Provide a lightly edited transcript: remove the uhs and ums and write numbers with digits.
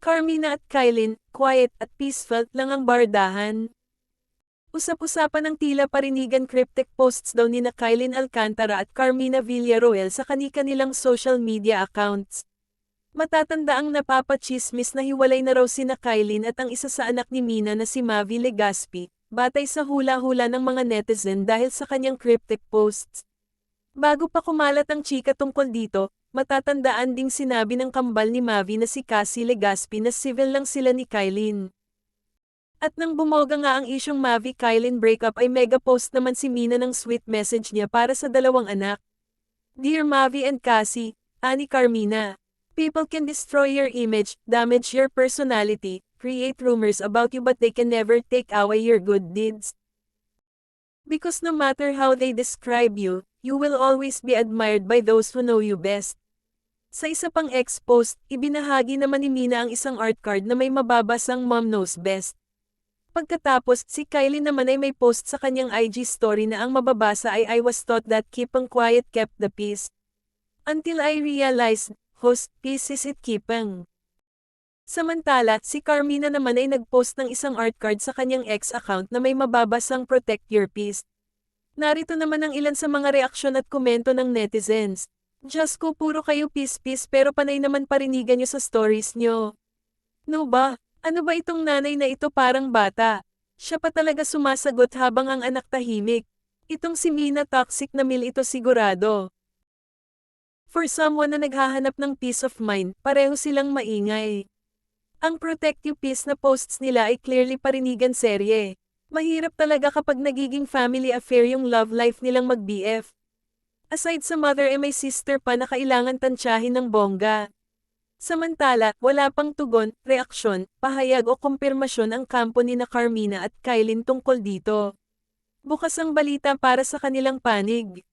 Carmina at Kylin, quiet at peaceful lang ang bardahan. Usap-usapan ng tila parinigan cryptic posts daw ni Kylin Alcantara at Carmina Villaruel sa kani-kanilang social media accounts. Matatanda ang napapachismis na hiwalay na raw sina Kylin at ang isa sa anak ni Mina na si Mavi Legaspi, batay sa hula-hula ng mga netizen dahil sa kanyang cryptic posts. Bago pa kumalat ang chika tungkol dito, matatandaan ding sinabi ng kambal ni Mavi na si Cassie Legaspi na civil lang sila ni Kylin. At nang bumoga nga ang isyong Mavi-Kylin breakup ay mega post naman si Mina ng sweet message niya para sa dalawang anak. Dear Mavi and Cassie, ani Carmina. People can destroy your image, damage your personality, create rumors about you but they can never take away your good deeds. Because no matter how they describe you, you will always be admired by those who know you best. Sa isa pang ex-post, ibinahagi naman ni Mina ang isang art card na may mababasang Mom Knows Best. Pagkatapos, si Kylie naman ay may post sa kanyang IG story na ang mababasa ay I was taught that keeping quiet kept the peace. Until I realized, host, peace is it keeping. Samantala, si Carmina naman ay nagpost ng isang art card sa kanyang ex account na may mababasang protect your peace. Narito naman ang ilan sa mga reaksyon at komento ng netizens. Diyos ko, puro kayo peace pero panay naman parinigan nyo sa stories nyo. No ba? Ano ba itong nanay na ito parang bata? Siya pa talaga sumasagot habang ang anak tahimik. Itong si Mina toxic na mil ito sigurado. For someone na naghahanap ng peace of mind, pareho silang maingay. Ang protect you peace na posts nila ay clearly parinigan serye. Mahirap talaga kapag nagiging family affair yung love life nilang mag-BF. Aside sa mother may sister pa na kailangan tansyahin ng bongga. Samantala, wala pang tugon, reaksyon, pahayag o kumpirmasyon ang kampo ni Carmina at Kylin tungkol dito. Bukas ang balita para sa kanilang panig.